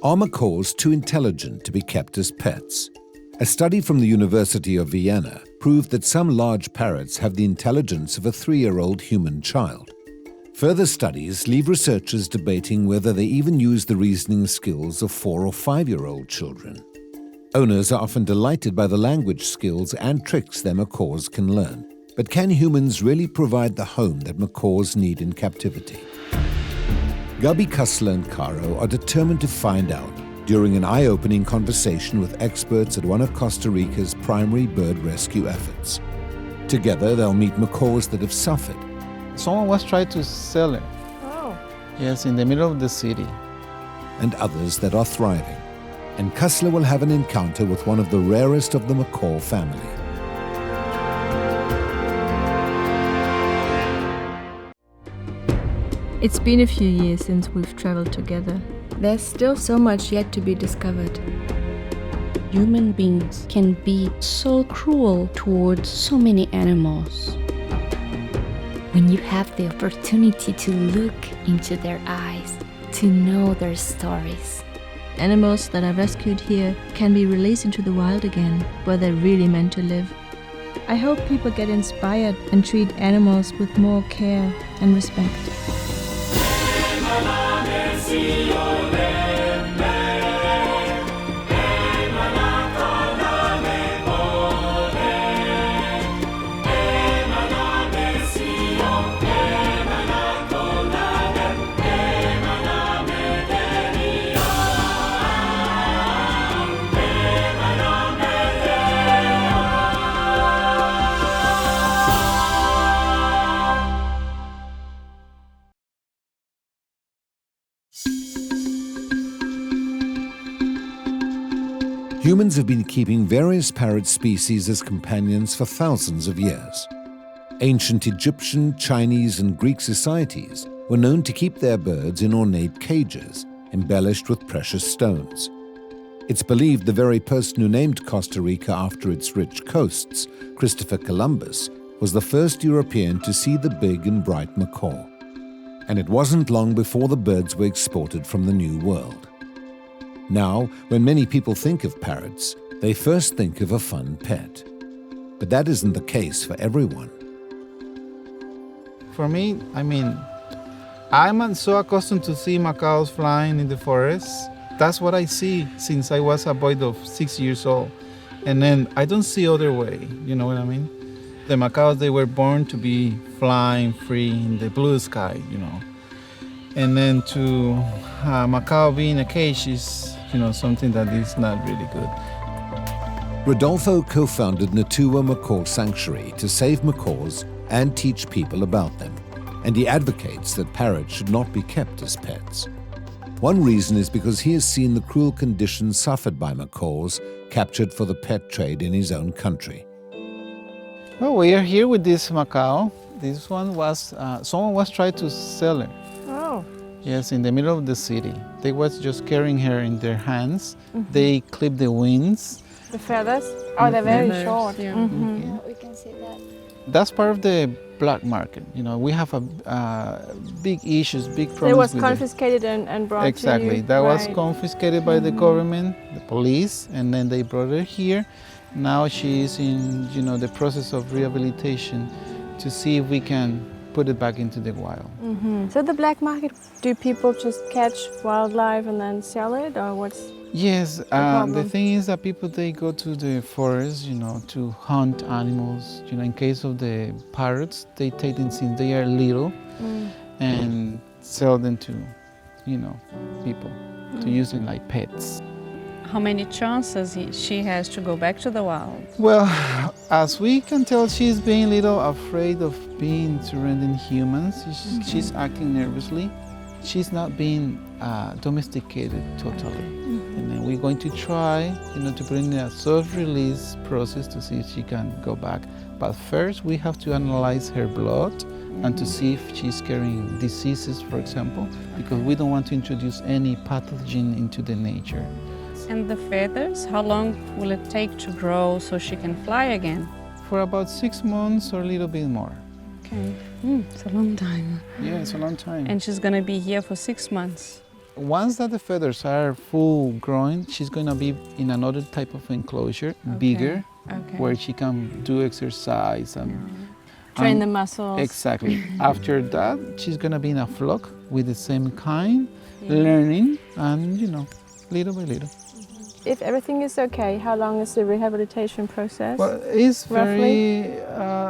Are macaws too intelligent to be kept as pets? A study from the University of Vienna proved that some large parrots have the intelligence of a 3-year-old human child. Further studies leave researchers debating whether they even use the reasoning skills of 4 or 5-year-old children. Owners are often delighted by the language skills and tricks their macaws can learn. But can humans really provide the home that macaws need in captivity? Gabi Kussler and Caro are determined to find out during an eye-opening conversation with experts at one of Costa Rica's primary bird rescue efforts. Together, they'll meet macaws that have suffered. Someone was trying to sell it. Oh. Yes, in the middle of the city. And others that are thriving. And Kussler will have an encounter with one of the rarest of the macaw family. It's been a few years since we've traveled together. There's still so much yet to be discovered. Human beings can be so cruel towards so many animals. When you have the opportunity to look into their eyes, to know their stories. Animals that are rescued here can be released into the wild again, where they're really meant to live. I hope people get inspired and treat animals with more care and respect. Humans have been keeping various parrot species as companions for thousands of years. Ancient Egyptian, Chinese, and Greek societies were known to keep their birds in ornate cages, embellished with precious stones. It's believed the very person who named Costa Rica after its rich coasts, Christopher Columbus, was the first European to see the big and bright macaw. And it wasn't long before the birds were exported from the New World. Now, when many people think of parrots, they first think of a fun pet. But that isn't the case for everyone. For me, I'm so accustomed to see macaws flying in the forest. That's what I see since I was a boy of 6 years old. And then I don't see other way, you know what I mean? The macaws, they were born to be flying free in the blue sky, you know. And then to macaw be in a cage is, something that is not really good. Rodolfo co-founded Natua Macaw Sanctuary to save macaws and teach people about them. And he advocates that parrots should not be kept as pets. One reason is because he has seen the cruel conditions suffered by macaws captured for the pet trade in his own country. Well, we are here with this macaw. This one was, someone was trying to sell her. Oh. Yes, in the middle of the city. They was just carrying her in their hands. Mm-hmm. They clip the wings. The feathers? Oh, they're very Feathers, short. yeah. Mm-hmm. Yeah, we can see that. That's part of the black market. We have big issues, big problems. It was with confiscated and brought exactly. to you. That was Right. confiscated by the government, the police, and then they brought her here. Now she is in, the process of rehabilitation to see if we can put it back into the wild. Mm-hmm. So the black market, do people just catch wildlife and then sell it, or what's? Yes, the thing is that people, they go to the forest, to hunt animals. In case of the parrots, they take them since they are little and sell them to, people to use them like pets. How many chances she has to go back to the wild? Well, as we can tell, she's being a little afraid of being surrounding humans. She's acting nervously. She's not being domesticated totally. And then we're going to try, to bring a soft release process to see if she can go back. But first, we have to analyze her blood and to see if she's carrying diseases, for example, because we don't want to introduce any pathogen into the nature. And the feathers, how long will it take to grow so she can fly again? For about 6 months or a little bit more. Okay, it's a long time. Yeah, it's a long time. And she's gonna be here for 6 months. once that the feathers are full grown, she's going to be in another type of enclosure, bigger, where she can do exercise and Train the muscles. Exactly. After that, she's going to be in a flock with the same kind, learning, and little by little. If everything is okay, how long is the rehabilitation process? Well, it's roughly? very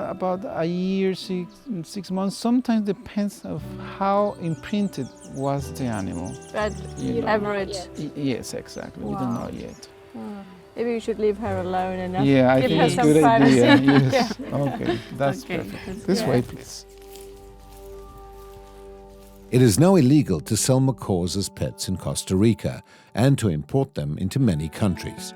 about a year, 6 months. Sometimes depends of how imprinted was the animal. But average. Yes, exactly. We don't know yet. Maybe you should leave her alone and not I give think her it's a some good privacy. idea. Yes. Okay, that's perfect. This way, please. It is now illegal to sell macaws as pets in Costa Rica and to import them into many countries.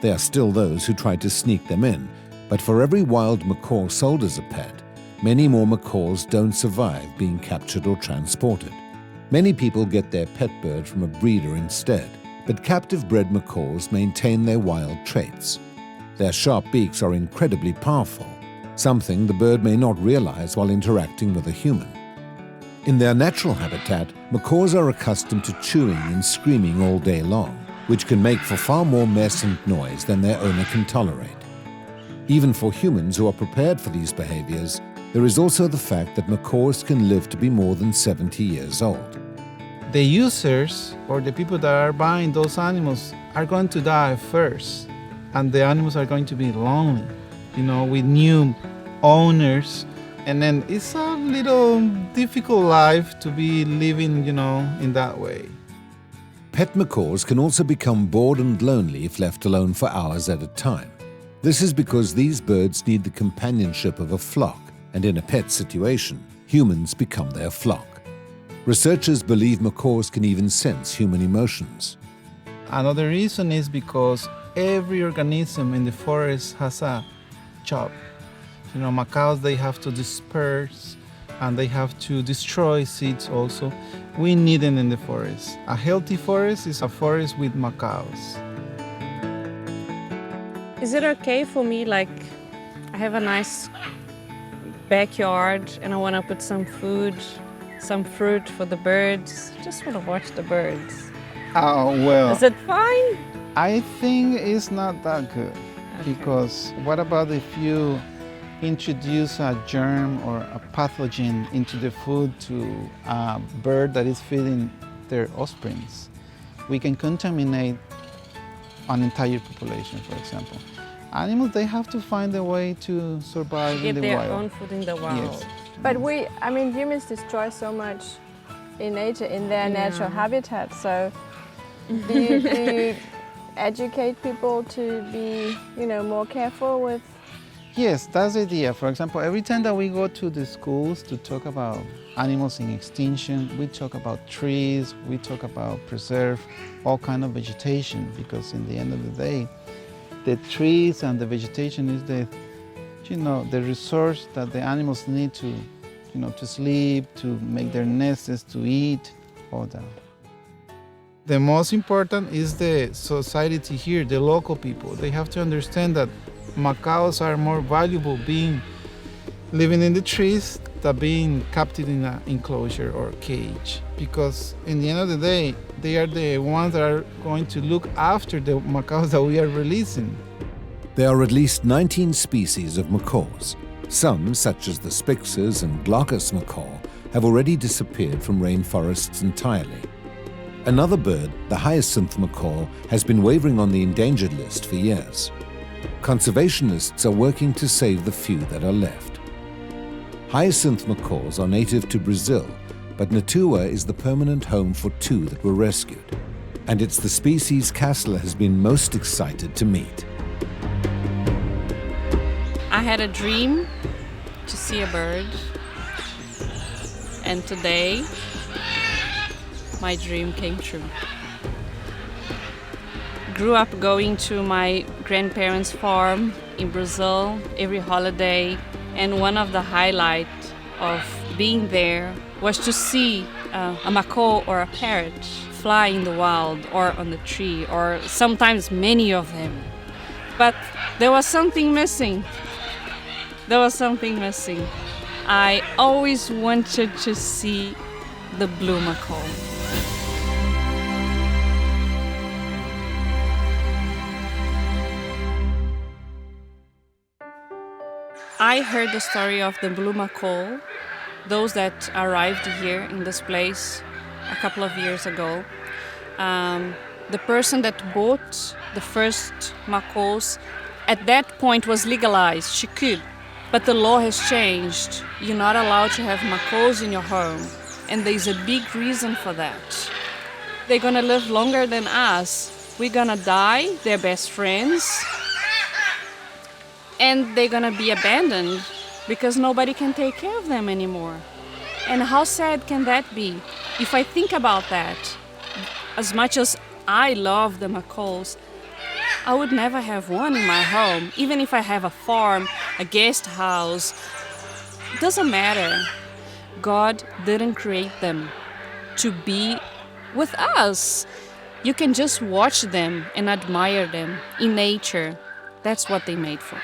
There are still those who try to sneak them in, but for every wild macaw sold as a pet, many more macaws don't survive being captured or transported. Many people get their pet bird from a breeder instead, but captive-bred macaws maintain their wild traits. Their sharp beaks are incredibly powerful, something the bird may not realize while interacting with a human. In their natural habitat, macaws are accustomed to chewing and screaming all day long, which can make for far more mess and noise than their owner can tolerate. Even for humans who are prepared for these behaviors, there is also the fact that macaws can live to be more than 70 years old. The users or the people that are buying those animals are going to die first, and the animals are going to be lonely, with new owners. And then it's a little difficult life to be living, in that way. Pet macaws can also become bored and lonely if left alone for hours at a time. This is because these birds need the companionship of a flock, and in a pet situation, humans become their flock. Researchers believe macaws can even sense human emotions. Another reason is because every organism in the forest has a job. Macaws, they have to disperse and they have to destroy seeds also. We need them in the forest. A healthy forest is a forest with macaws. Is it okay for me, I have a nice backyard and I want to put some food, some fruit for the birds? Just want to watch the birds. Oh, well. Is it fine? I think it's not that good. Because what about if you introduce a germ or a pathogen into the food to a bird that is feeding their offsprings? We can contaminate an entire population, for example. Animals, they have to find a way to survive in the wild. Get their own food in the wild. Yes. But humans destroy so much in nature, in their natural habitat. So do you educate people to be, more careful with? Yes, that's the idea. For example, every time that we go to the schools to talk about animals in extinction, we talk about trees, we talk about preserve all kind of vegetation, because in the end of the day, the trees and the vegetation is the resource that the animals need to, to sleep, to make their nests, to eat, all that. The most important is the society here, the local people. They have to understand that macaws are more valuable living in the trees than being captive in an enclosure or cage. Because in the end of the day, they are the ones that are going to look after the macaws that we are releasing. There are at least 19 species of macaws. Some, such as the Spix's and Glaucus macaw, have already disappeared from rainforests entirely. Another bird, the hyacinth macaw, has been wavering on the endangered list for years. Conservationists are working to save the few that are left. Hyacinth macaws are native to Brazil, but Natua is the permanent home for 2 that were rescued. And it's the species Kassler has been most excited to meet. I had a dream to see a bird, and today my dream came true. Grew up going to my grandparents' farm in Brazil every holiday, and one of the highlights of being there was to see a macaw or a parrot fly in the wild or on the tree, or sometimes many of them. But there was something missing. I always wanted to see the blue macaw. I heard the story of the blue macaw, those that arrived here in this place a couple of years ago. The person that bought the first macaws at that point was legalized. She could. But the law has changed. You're not allowed to have macaws in your home. And there's a big reason for that. They're gonna live longer than us. We're gonna die, they're best friends. And they're gonna be abandoned because nobody can take care of them anymore. And how sad can that be? If I think about that, as much as I love the macaws, I would never have one in my home. Even if I have a farm, a guest house, it doesn't matter. God didn't create them to be with us. You can just watch them and admire them in nature. That's what they made for.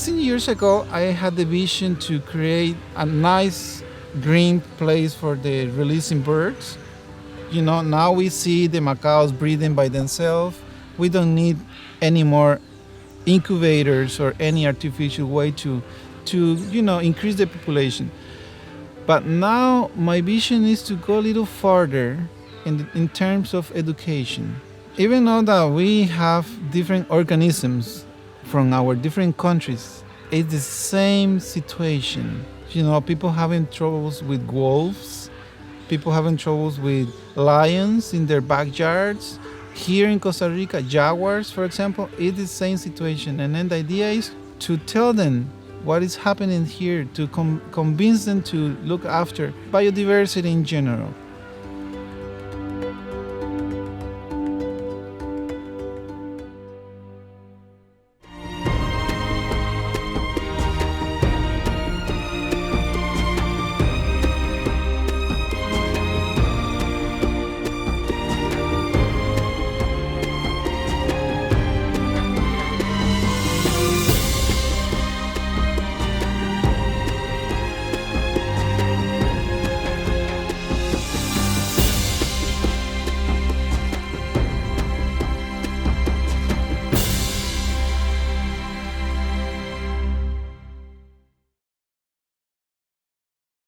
Years ago, I had the vision to create a nice green place for the releasing birds. You know, now we see the macaws breeding by themselves. We don't need any more incubators or any artificial way to increase the population. But now my vision is to go a little farther in terms of education. Even though that we have different organisms from our different countries, it's the same situation. You know, people having troubles with wolves, people having troubles with lions in their backyards. Here in Costa Rica, jaguars, for example, it's the same situation. And then the idea is to tell them what is happening here, to convince them to look after biodiversity in general.